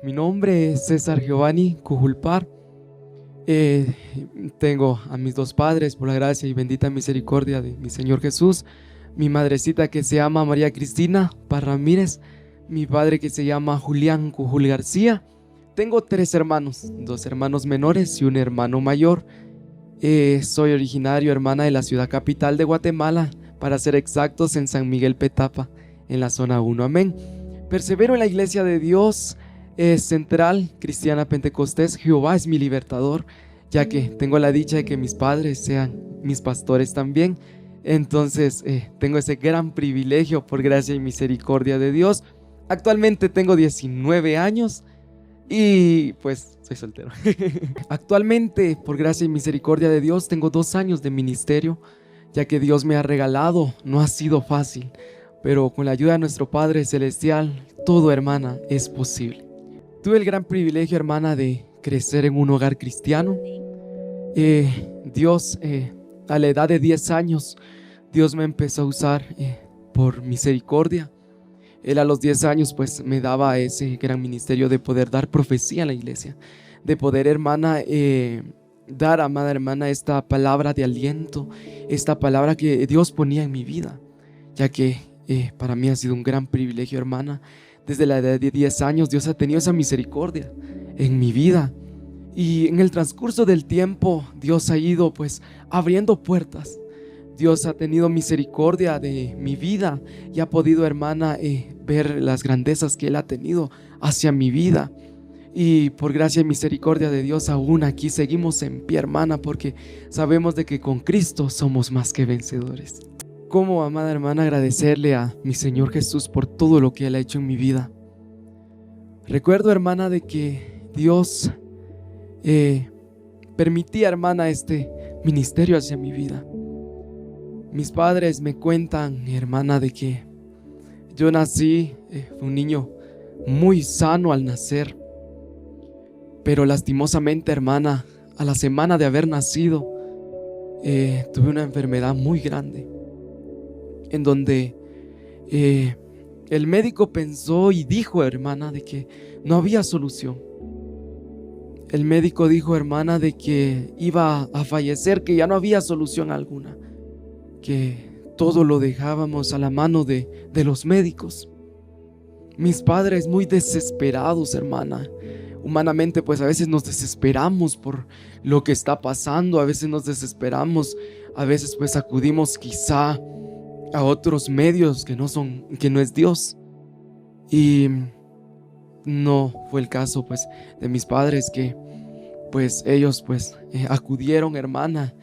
Mi nombre es César Giovanni Cujulpar. Tengo a mis dos padres, por la gracia y bendita misericordia de mi Señor Jesús. Mi madrecita que se llama María Cristina Paz Ramírez. Mi padre que se llama Julián Cujul García. Tengo tres hermanos, dos hermanos menores y un hermano mayor. Soy originario, hermana, de la ciudad capital de Guatemala, para ser exactos, en San Miguel Petapa, en la zona 1. Amén. Persevero en la iglesia de Dios Central Cristiana Pentecostés. Jehová es mi libertador, ya que tengo la dicha de que mis padres sean mis pastores también. Entonces tengo ese gran privilegio por gracia y misericordia de Dios. Actualmente tengo 19 años y pues soy soltero. Actualmente, por gracia y misericordia de Dios, tengo 2 años de ministerio, ya que Dios me ha regalado. No ha sido fácil, pero con la ayuda de nuestro Padre Celestial, todo, hermana, es posible. Tuve el gran privilegio, hermana, de crecer en un hogar cristiano. Dios, a la edad de 10 años, Dios me empezó a usar por misericordia. Él a los 10 años pues me daba ese gran ministerio de poder dar profecía a la iglesia, de poder, hermana, dar, amada hermana, esta palabra de aliento, esta palabra que Dios ponía en mi vida, ya que para mí ha sido un gran privilegio, hermana. Desde la edad de 10 años Dios ha tenido esa misericordia en mi vida, y en el transcurso del tiempo Dios ha ido pues abriendo puertas. Dios ha tenido misericordia de mi vida y ha podido, hermana, ver las grandezas que Él ha tenido hacia mi vida. Y por gracia y misericordia de Dios, aún aquí seguimos en pie, hermana, porque sabemos de que con Cristo somos más que vencedores. ¿Cómo, amada hermana, agradecerle a mi Señor Jesús por todo lo que Él ha hecho en mi vida? Recuerdo, hermana, de que Dios permitía, hermana, este ministerio hacia mi vida. Mis padres me cuentan, hermana, de que yo nací, fue un niño muy sano al nacer, pero lastimosamente, hermana, a la semana de haber nacido, tuve una enfermedad muy grande, en donde el médico pensó y dijo, hermana, de que no había solución. El médico dijo, hermana, de que iba a fallecer, que ya no había solución alguna, que todo lo dejábamos a la mano de los médicos. Mis padres muy desesperados, hermana. Humanamente pues a veces nos desesperamos por lo que está pasando, a veces nos desesperamos, a veces pues acudimos quizá a otros medios que no es Dios. Y no fue el caso pues de mis padres, que pues ellos pues acudieron, hermana,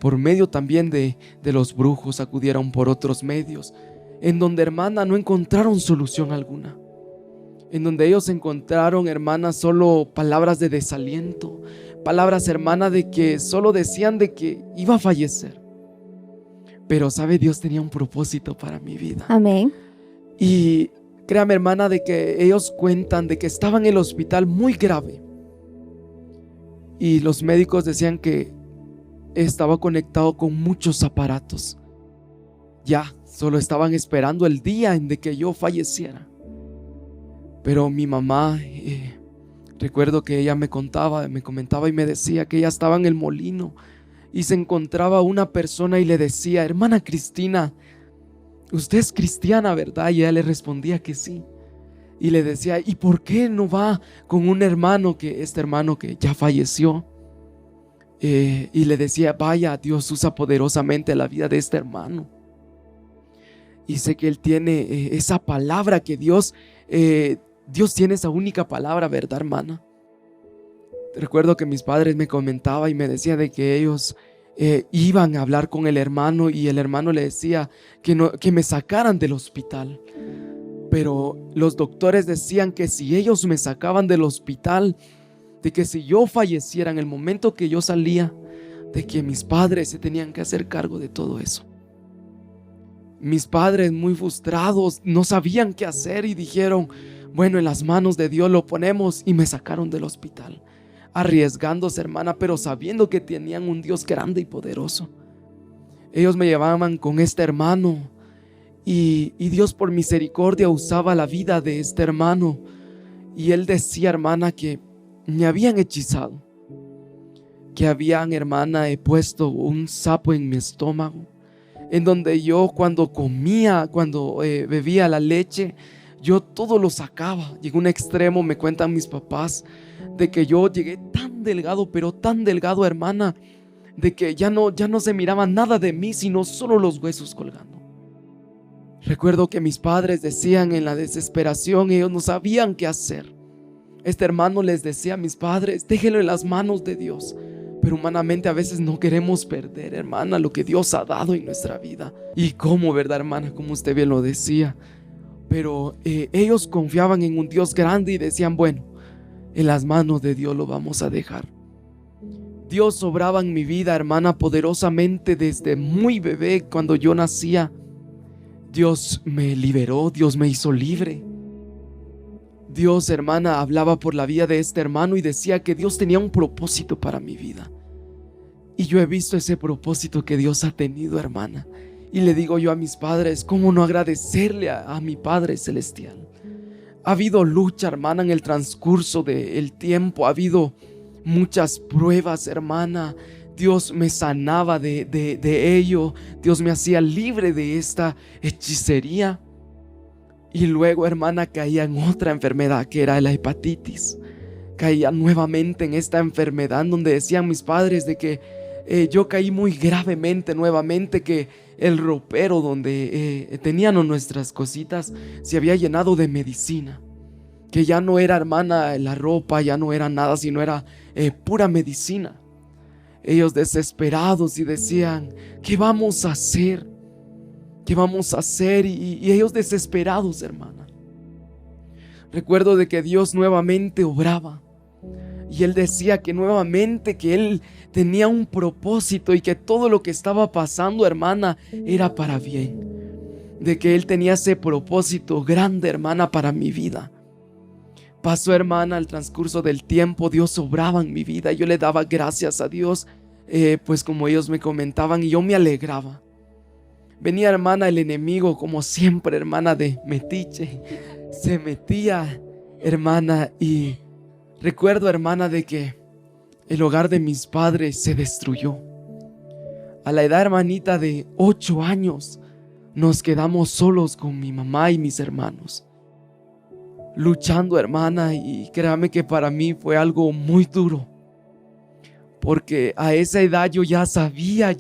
por medio también de los brujos, acudieron por otros medios, en donde, hermana, no encontraron solución alguna, en donde ellos encontraron, hermana, solo palabras de desaliento, palabras, hermana, de que solo decían de que iba a fallecer. Pero sabe, Dios tenía un propósito para mi vida. Amén. Y créame, hermana, de que ellos cuentan de que estaba en el hospital muy grave, y los médicos decían que estaba conectado con muchos aparatos. Ya, solo estaban esperando el día en de que yo falleciera. Pero mi mamá, recuerdo que ella me comentaba y me decía que ella estaba en el molino y se encontraba una persona y le decía: hermana Cristina, usted es cristiana, ¿verdad? Y ella le respondía que sí. Y le decía: ¿y por qué no va con un hermano, este hermano que ya falleció? Y le decía: vaya, Dios usa poderosamente la vida de este hermano. Y sé que él tiene esa palabra que Dios tiene esa única palabra, ¿verdad, hermana? Recuerdo que mis padres me comentaban y me decían de que ellos iban a hablar con el hermano, y el hermano le decía que me sacaran del hospital. Pero los doctores decían que si ellos me sacaban del hospital, de que si yo falleciera en el momento que yo salía, de que mis padres se tenían que hacer cargo de todo eso. Mis padres, muy frustrados, no sabían qué hacer y dijeron: bueno, en las manos de Dios lo ponemos, y me sacaron del hospital, arriesgándose, hermana, pero sabiendo que tenían un Dios grande y poderoso. Ellos me llevaban con este hermano, y Dios por misericordia usaba la vida de este hermano Y él decía, hermana, que me habían hechizado, que habían, hermana, puesto un sapo en mi estómago, en donde yo cuando comía, cuando bebía la leche, yo todo lo sacaba. Llegó un extremo, me cuentan mis papás, de que yo llegué tan delgado, pero tan delgado, hermana, de que ya no se miraba nada de mí, sino solo los huesos colgando. Recuerdo que mis padres decían en la desesperación, ellos no sabían qué hacer. Este hermano les decía a mis padres, déjenlo en las manos de Dios. Pero humanamente a veces no queremos perder, hermana, lo que Dios ha dado en nuestra vida. Y cómo, ¿verdad, hermana? Como usted bien lo decía. Pero ellos confiaban en un Dios grande y decían, bueno, en las manos de Dios lo vamos a dejar. Dios obraba en mi vida, hermana, poderosamente desde muy bebé. Cuando yo nacía, Dios me liberó, Dios me hizo libre. Dios, hermana, hablaba por la vida de este hermano y decía que Dios tenía un propósito para mi vida. Y yo he visto ese propósito que Dios ha tenido, hermana. Y le digo yo a mis padres, ¿cómo no agradecerle a mi Padre Celestial? Ha habido lucha, hermana, en el transcurso del tiempo. Ha habido muchas pruebas, hermana. Dios me sanaba de ello. Dios me hacía libre de esta hechicería. Y luego, hermana, caía en otra enfermedad que era la hepatitis. Caía nuevamente en esta enfermedad donde decían mis padres de que yo caí muy gravemente nuevamente, que el ropero donde tenían nuestras cositas se había llenado de medicina. Que ya no era, hermana, la ropa, ya no era nada, sino era pura medicina. Ellos desesperados y decían, ¿qué vamos a hacer? ¿Qué vamos a hacer? Y ellos desesperados, hermana. Recuerdo de que Dios nuevamente obraba. Y Él decía que nuevamente que Él tenía un propósito y que todo lo que estaba pasando, hermana, era para bien. De que Él tenía ese propósito grande, hermana, para mi vida. Pasó, hermana, al transcurso del tiempo, Dios obraba en mi vida. Yo le daba gracias a Dios, pues como ellos me comentaban, y yo me alegraba. Venía, hermana, el enemigo, como siempre, hermana, de metiche. Se metía, hermana, y recuerdo, hermana, de que el hogar de mis padres se destruyó. A la edad, hermanita, de 8 años, nos quedamos solos con mi mamá y mis hermanos. Luchando, hermana, y créame que para mí fue algo muy duro. Porque a esa edad yo ya sabía,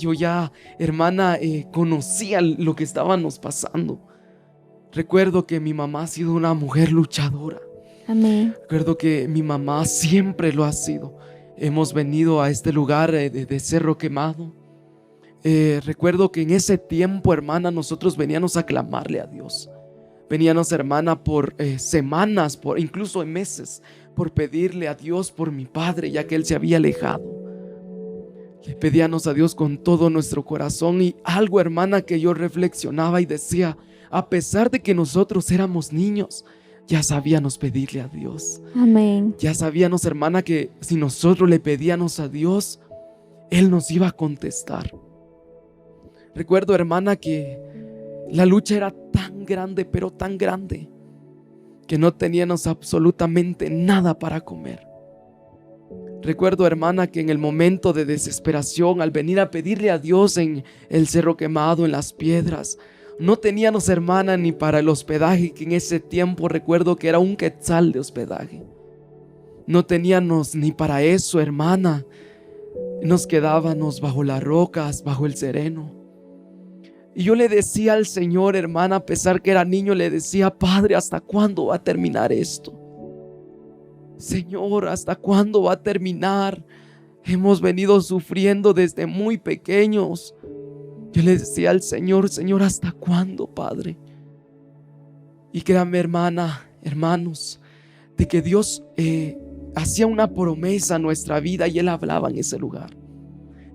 hermana, conocía lo que estábamos pasando. Recuerdo que mi mamá ha sido una mujer luchadora. Amén. Recuerdo que mi mamá siempre lo ha sido. Hemos venido a este lugar de Cerro Quemado. Recuerdo que en ese tiempo, hermana, nosotros veníamos a clamarle a Dios. Veníamos, hermana, por semanas, incluso en meses, por pedirle a Dios por mi padre, ya que él se había alejado. Le pedíamos a Dios con todo nuestro corazón. Y algo, hermana, que yo reflexionaba y decía, a pesar de que nosotros éramos niños, ya sabíamos pedirle a Dios. Amén. Ya sabíamos, hermana, que si nosotros le pedíamos a Dios, Él nos iba a contestar. Recuerdo, hermana, que la lucha era tan grande, pero tan grande, que no teníamos absolutamente nada para comer. Recuerdo, hermana, que en el momento de desesperación, al venir a pedirle a Dios en el Cerro Quemado, en las piedras, no teníamos, hermana, ni para el hospedaje, que en ese tiempo recuerdo que era un quetzal de hospedaje. No teníamos ni para eso, hermana. Nos quedábamos bajo las rocas, bajo el sereno. Y yo le decía al Señor, hermana, a pesar que era niño, le decía, Padre, ¿hasta cuándo va a terminar esto? Señor, ¿hasta cuándo va a terminar? Hemos venido sufriendo desde muy pequeños. Yo le decía al Señor, Señor, ¿hasta cuándo, Padre? Y créanme, hermana, hermanos, de que Dios hacía una promesa a nuestra vida y Él hablaba en ese lugar.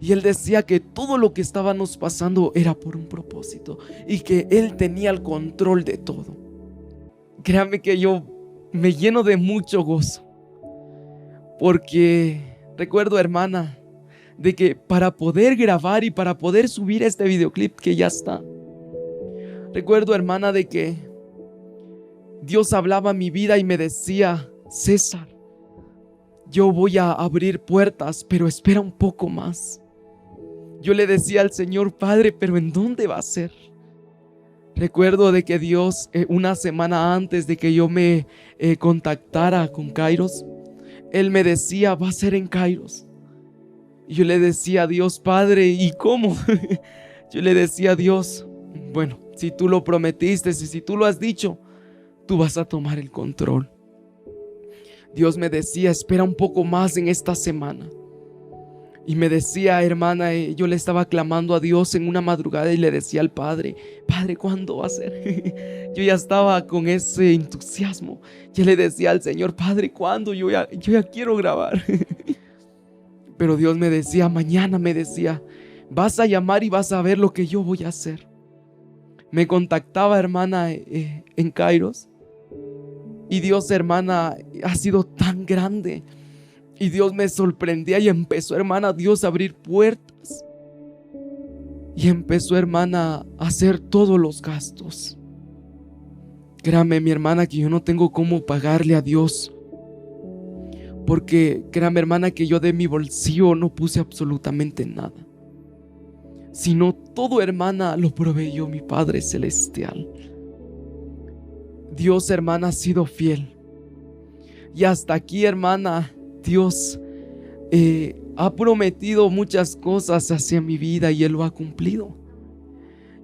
Y Él decía que todo lo que estábamos pasando era por un propósito y que Él tenía el control de todo. Créanme que yo me lleno de mucho gozo, porque recuerdo, hermana, de que para poder grabar y para poder subir este videoclip que ya está, recuerdo, hermana, de que Dios hablaba a mi vida y me decía César, yo voy a abrir puertas, pero espera un poco más. Yo le decía al Señor: Padre, pero ¿en dónde va a ser? Recuerdo de que Dios, una semana antes de que yo me contactara con Kairos, Él me decía: va a ser en Kairos. Y yo le decía a Dios: Padre, ¿y cómo? Yo le decía a Dios: bueno, si tú lo prometiste, si tú lo has dicho, tú vas a tomar el control. Dios me decía: espera un poco más en esta semana. Y me decía, hermana, yo le estaba clamando a Dios en una madrugada y le decía al Padre: Padre, ¿cuándo va a ser? Yo ya estaba con ese entusiasmo. Yo le decía al Señor: Padre, ¿cuándo? Yo ya quiero grabar. Pero Dios me decía, mañana me decía, vas a llamar y vas a ver lo que yo voy a hacer. Me contactaba, hermana, en Kairos. Y Dios, hermana, ha sido tan grande. Y Dios me sorprendía y empezó, hermana, Dios a abrir puertas. Y empezó, hermana, a hacer todos los gastos. Créame, mi hermana, que yo no tengo cómo pagarle a Dios. Porque créame, hermana, que yo de mi bolsillo no puse absolutamente nada. Sino todo, hermana, lo proveyó mi Padre Celestial. Dios, hermana, ha sido fiel. Y hasta aquí, hermana, Dios ha prometido muchas cosas hacia mi vida y Él lo ha cumplido.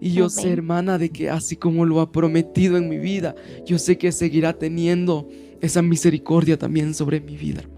Y yo sé, hermana, de que así como lo ha prometido en mi vida, yo sé que seguirá teniendo esa misericordia también sobre mi vida, hermana.